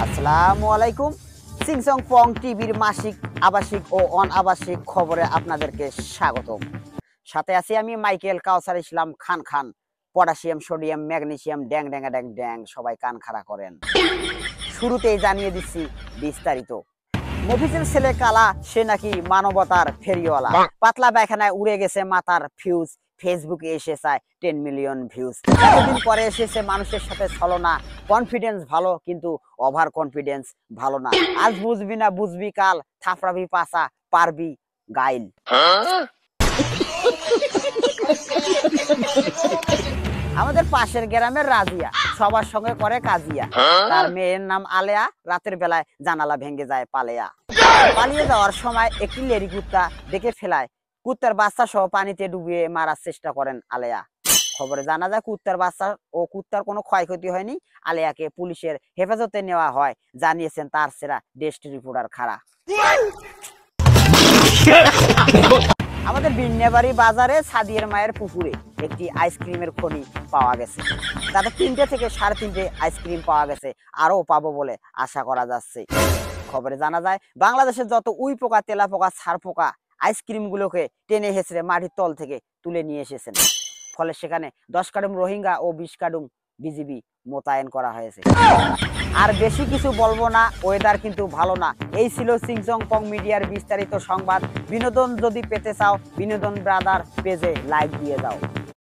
আসসালামু আলাইকুম। সিংসং পং টিভির মাসিক আবাসিক ও অনাবাসিক খবরে আপনাদেরকে স্বাগতম। সাথে আছি আমি Michael Kawsar Islam Khan Khan. Potassium, sodium, magnesium, ড্যাং ড্যাং ড্যাং ড্যাং, সবাই কান খাড়া করেন। শুরুতেই জানিয়ে দিচ্ছি বিস্তারিত। মফিজের ছেলে কালা, সে নাকি মানবতার ফেরিওয়ালা। পাতলা পায়খানায় উড়ে গেছে মাথার ফিউজ, ফেসবুকে এসে চায় 10 মিলিয়ন ভিউজ। এতদিন পরে এসেছে মানুষের সাথে ছলনা। কনফিডেন্স ভালো কিন্তু ওভার কনফিডেন্স ভালো না। আজ বুঝবি না বুঝবি কাল, থাপড়াবি পাছা, পারবি গাইল। আমাদের পাশের গ্রামের রাজিয়া সবার সঙ্গে করে কাজিয়া। তার মেয়ের নাম আলেয়া। রাতের বেলায় জানালা ভেঙে যায় পালেয়া। পালিয়ে যাওয়ার সময় একটি লেরি কুত্তা দেখে ফেলায়। কুত্তার বাচ্চা সহ পানিতে ডুবিয়ে মারার চেষ্টা করেন আলেয়া। খবরে জানা যায় কুত্তার বাচ্চা ও কুত্তার কোনো ক্ষয়ক্ষতি হয়নি। আলেয়াকে পুলিশের হেফাজতে নেওয়া হয়, জানিয়েছেন তার সেরা ডেস্ক রিপোর্টার খাড়া। আমাদের বিন্যাবাড়ি বাজারে সাদিয়ার মায়ের পুকুরে একটি আইসক্রিমের খনি পাওয়া গেছে। তাতে 3টে থেকে 3.5 আইসক্রিম পাওয়া গেছে, আরও পাবো বলে আশা করা যাচ্ছে। খবরে জানা যায় বাংলাদেশের যত উই পোকা, তেলা পোকা, ছাড় পোকা আইসক্রিম গুলোকে টেনে হেঁচড়ে মাটির তল থেকে তুলে নিয়ে এসেছেন। ফলে সেখানে 10 কার্ডুম রোহিঙ্গা ও 20 কার্ডুম বিজিবি মোতায়েন করা হয়েছে। আর বেশি কিছু বলবো না, ওয়েদার কিন্তু ভালো না। এই ছিল সিংসং পং মিডিয়ার বিস্তারিত সংবাদ। বিনোদন যদি পেতে চাও, বিনোদন ব্রাদার পেজে লাইক দিয়ে দাও।